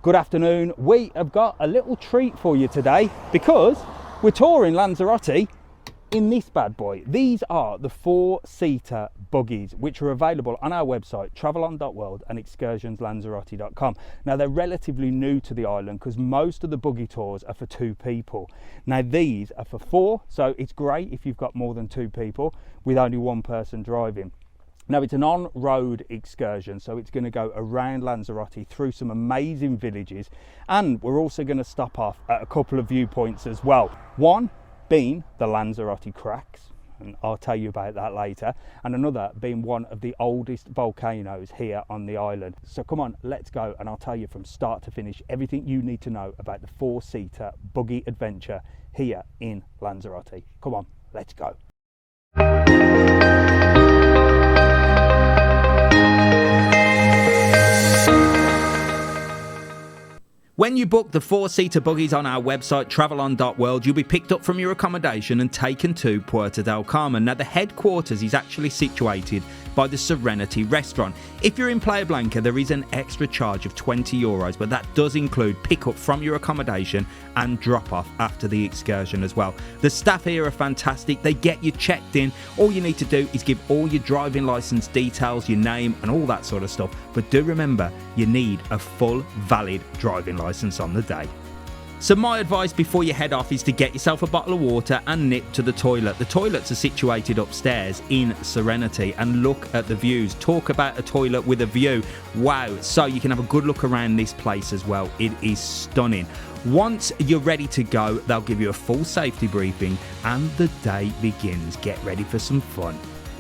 Good afternoon. We have got a little treat for you today because we're touring Lanzarote in this bad boy. These are the 4-seater buggies, which are available on our website travelon.world and excursionslanzarote.com. Now, they're relatively new to the island because most of the buggy tours are for 2 people. Now, these are for 4, so it's great if you've got more than 2 people with only 1 person driving. Now, it's an on-road excursion, so it's going to go around Lanzarote through some amazing villages, and we're also going to stop off at a couple of viewpoints as well. One being the Lanzarote cracks, and I'll tell you about that later, and another being one of the oldest volcanoes here on the island. So come on, let's go, and I'll tell you from start to finish everything you need to know about the 4-seater buggy adventure here in Lanzarote. Come on, let's go. When you book the 4-seater buggies on our website travelon.world, you'll be picked up from your accommodation and taken to Puerto Del Carmen. Now, the headquarters is actually situated by the Serenity restaurant. If you're in Playa Blanca, there is an extra charge of €20, but that does include pick-up from your accommodation and drop-off after the excursion as well. The staff here are fantastic. They get you checked in. All you need to do is give all your driving license details, your name and all that sort of stuff. But do remember, you need a full valid driving license on the day. So my advice before you head off is to get yourself a bottle of water and nip to the toilet. The toilets are situated upstairs in Serenity, and look at the views. Talk about a toilet with a view. Wow, so you can have a good look around this place as well. It is stunning. Once you're ready to go, they'll give you a full safety briefing and the day begins. Get ready for some fun.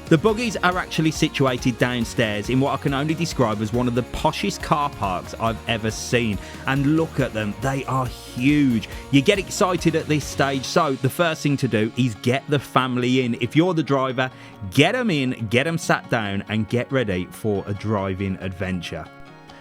The buggies are actually situated downstairs in what I can only describe as one of the poshest car parks I've ever seen. And look at them, they are huge. You get excited at this stage, so the first thing to do is get the family in. If you're the driver, get them in, get them sat down and get ready for a driving adventure.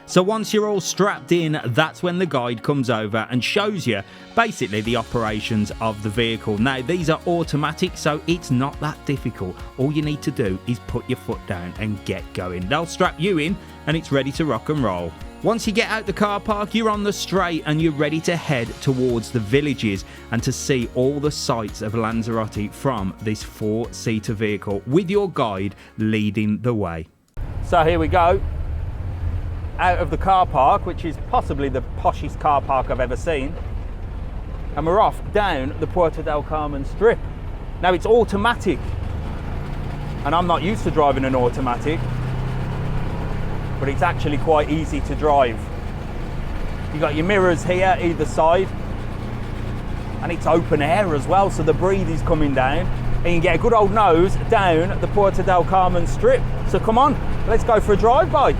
So once you're all strapped in, that's when the guide comes over and shows you basically the operations of the vehicle. Now, these are automatic, so it's not that difficult. All you need to do is put your foot down and get going. They'll strap you in and it's ready to rock and roll. Once you get out the car park, you're on the straight and you're ready to head towards the villages and to see all the sights of Lanzarote from this 4-seater vehicle with your guide leading the way. So here we go. Out of the car park, which is possibly the poshest car park I've ever seen, and we're off down the Puerto Del Carmen strip. Now, it's automatic and I'm not used to driving an automatic, but it's actually quite easy to drive. You've got your mirrors here either side, and it's open air as well, so the breeze is coming down and you can get a good old nose down the Puerto Del Carmen strip. So come on, let's go for a drive-by.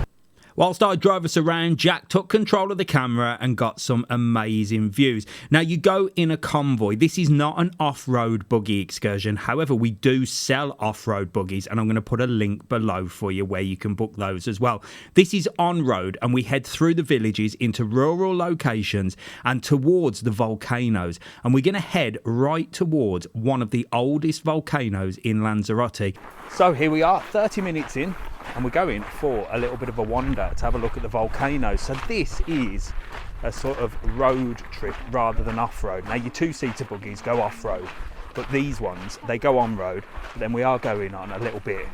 Whilst I drove us around, Jack took control of the camera and got some amazing views. Now, you go in a convoy. This is not an off-road buggy excursion. However, we do sell off-road buggies, and I'm going to put a link below for you where you can book those as well. This is on-road, and we head through the villages into rural locations and towards the volcanoes. And we're going to head right towards one of the oldest volcanoes in Lanzarote. So here we are, 30 minutes in. And we're going for a little bit of a wander to have a look at the volcano. So this is a sort of road trip rather than off-road. Now, your 2-seater buggies go off-road, but these ones, they go on-road. Then we are going on a little bit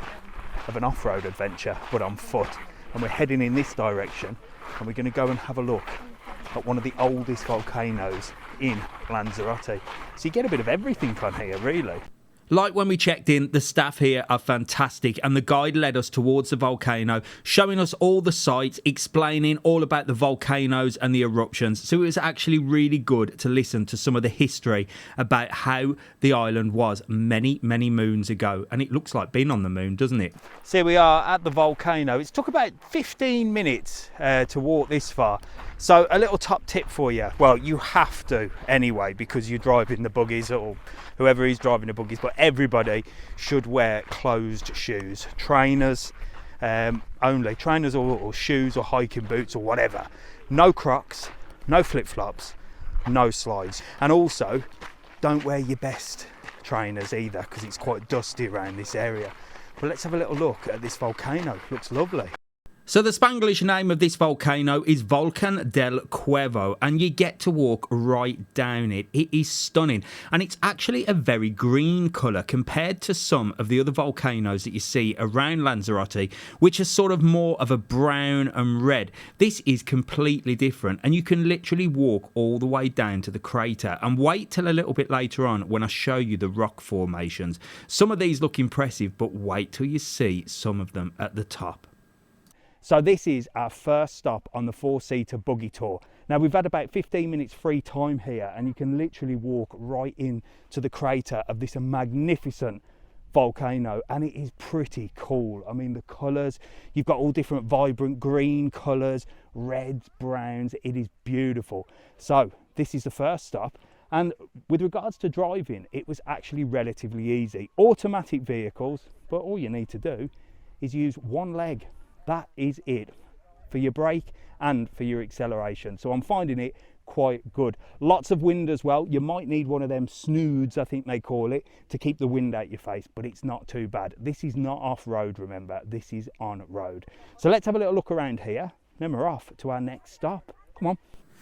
of an off-road adventure, but on foot. And we're heading in this direction, and we're going to go and have a look at one of the oldest volcanoes in Lanzarote. So you get a bit of everything on here, really. Like when we checked in, the staff here are fantastic, and the guide led us towards the volcano, showing us all the sights, explaining all about the volcanoes and the eruptions. So it was actually really good to listen to some of the history about how the island was many, many moons ago. And it looks like being on the moon, doesn't it? So here we are at the volcano. It's took about 15 minutes to walk this far. So a little top tip for you. Well, you have to anyway, because you're driving the buggies, or whoever is driving the buggies, but everybody should wear closed shoes. Trainers only. Trainers or shoes or hiking boots or whatever. No Crocs, no flip-flops, no slides. And also, don't wear your best trainers either, because it's quite dusty around this area. But let's have a little look at this volcano. It looks lovely. So the Spanglish name of this volcano is Volcan Del Cuevo, and you get to walk right down it. It is stunning, and it's actually a very green colour compared to some of the other volcanoes that you see around Lanzarote, which are sort of more of a brown and red. This is completely different, and you can literally walk all the way down to the crater. And wait till a little bit later on when I show you the rock formations. Some of these look impressive, but wait till you see some of them at the top. So this is our first stop on the 4-seater buggy tour. Now we've had about 15 minutes free time here, and you can literally walk right into the crater of this magnificent volcano, and it is pretty cool. I mean, the colours, you've got all different vibrant green colours, reds, browns. It is beautiful. So this is the first stop, and with regards to driving, it was actually relatively easy. Automatic vehicles, but all you need to do is use one leg. That is it for your brake and for your acceleration. So I'm finding it quite good. Lots of wind as well. You might need one of them snoods, I think they call it, to keep the wind out your face, but it's not too bad. This is not off-road, remember. This is on-road. So let's have a little look around here. Then we're off to our next stop. Come on.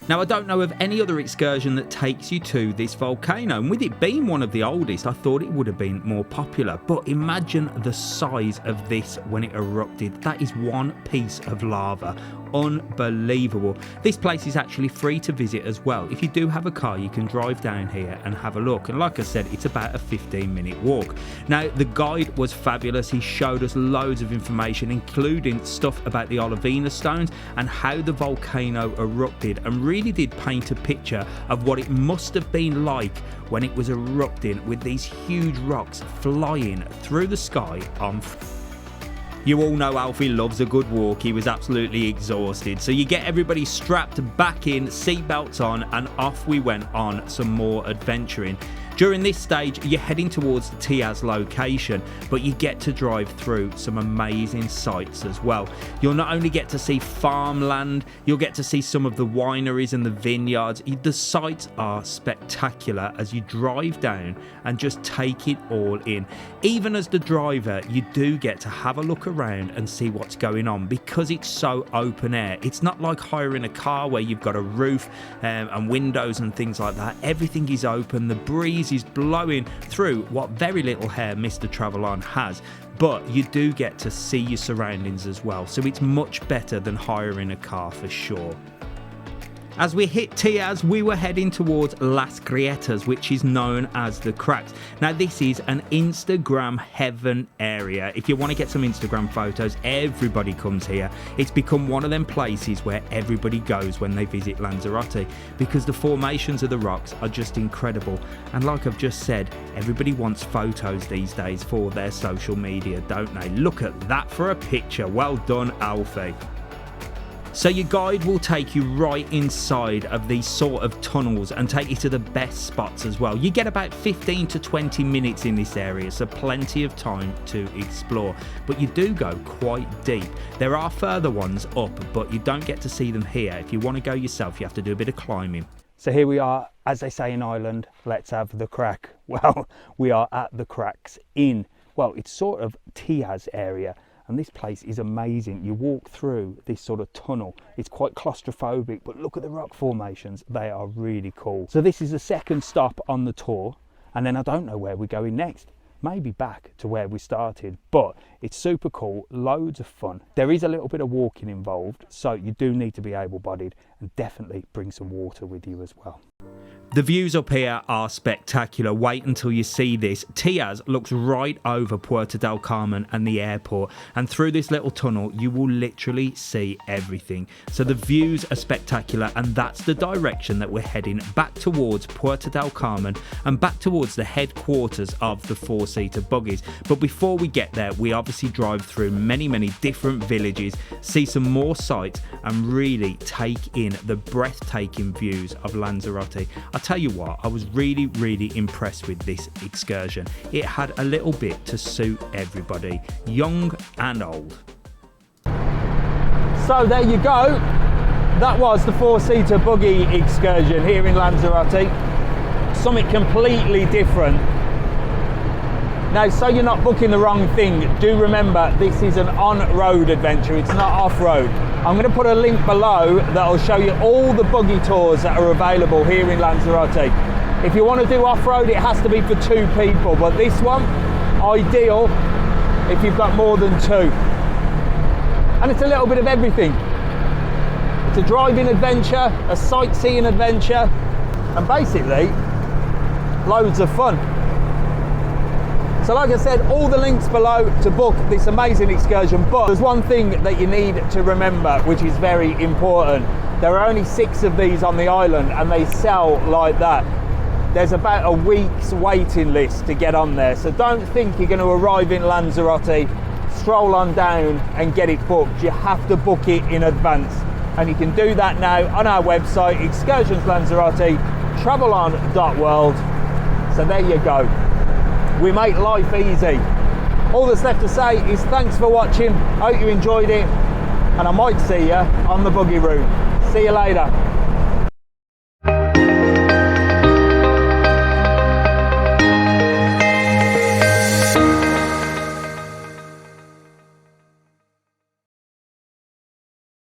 Now, I don't know of any other excursion that takes you to this volcano, and with it being one of the oldest, I thought it would have been more popular. But imagine the size of this when it erupted. That is one piece of lava. Unbelievable. This place is actually free to visit as well. If you do have a car, you can drive down here and have a look. And like I said, it's about a 15-minute walk. Now, the guide was fabulous. He showed us loads of information, including stuff about the Olivina stones and how the volcano erupted, and really did paint a picture of what it must have been like when it was erupting, with these huge rocks flying through the sky on You all know Alfie loves a good walk. He was absolutely exhausted. So you get everybody strapped back in, seatbelts on, and off we went on some more adventuring. During this stage, you're heading towards the Tiaz location, but you get to drive through some amazing sights as well. You'll not only get to see farmland, you'll get to see some of the wineries and the vineyards. The sights are spectacular as you drive down and just take it all in. Even as the driver, you do get to have a look around and see what's going on, because it's so open air. It's not like hiring a car where you've got a roof and windows and things like that. Everything is open. The breeze is blowing through what very little hair Mr. Travelon has, but you do get to see your surroundings as well, so it's much better than hiring a car for sure. As we hit Tiaz, we were heading towards Las Grietas, which is known as the Cracks. Now, this is an Instagram heaven area. If you want to get some Instagram photos, everybody comes here. It's become one of them places where everybody goes when they visit Lanzarote, because the formations of the rocks are just incredible. And like I've just said, everybody wants photos these days for their social media, don't they? Look at that for a picture. Well done, Alfie. So your guide will take you right inside of these sort of tunnels and take you to the best spots as well. You get about 15 to 20 minutes in this area, so plenty of time to explore. But you do go quite deep. There are further ones up, but you don't get to see them here. If you want to go yourself, you have to do a bit of climbing. So here we are, as they say in Ireland, let's have the crack. Well, we are at the Cracks in, well, it's sort of Tiaz area. And this place is amazing. You walk through this sort of tunnel. It's quite claustrophobic, but look at the rock formations. They are really cool. So this is the second stop on the tour. And then I don't know where we're going next. Maybe back to where we started, but it's super cool, loads of fun. There is a little bit of walking involved, so you do need to be able-bodied, and definitely bring some water with you as well. The views up here are spectacular. Wait until you see this. Tiaz looks right over Puerto Del Carmen and the airport, and through this little tunnel you will literally see everything. So the views are spectacular, and that's the direction that we're heading, back towards Puerto Del Carmen and back towards the headquarters of the 4-seater buggies. But before we get there, we obviously drive through many different villages, see some more sights, and really take in the breathtaking views of Lanzarote. I tell you what, I was really impressed with this excursion. It had a little bit to suit everybody, young and old. So there you go. That was the 4-seater buggy excursion here in Lanzarote. Something completely different. Now, so you're not booking the wrong thing, do remember this is an on-road adventure, it's not off-road. I'm going to put a link below that will show you all the buggy tours that are available here in Lanzarote. If you want to do off-road, it has to be for 2 people, but this one, ideal if you've got more than 2. And it's a little bit of everything. It's a driving adventure, a sightseeing adventure, and basically loads of fun. So like I said, all the links below to book this amazing excursion, but there's one thing that you need to remember, which is very important. There are only 6 of these on the island, and they sell like that. There's about a week's waiting list to get on there, so don't think you're going to arrive in Lanzarote, stroll on down and get it booked. You have to book it in advance, and you can do that now on our website, Excursions Lanzarote, travelon.world. So there you go. We make life easy. All that's left to say is thanks for watching. Hope you enjoyed it, and I might see you on the buggy route. See you later.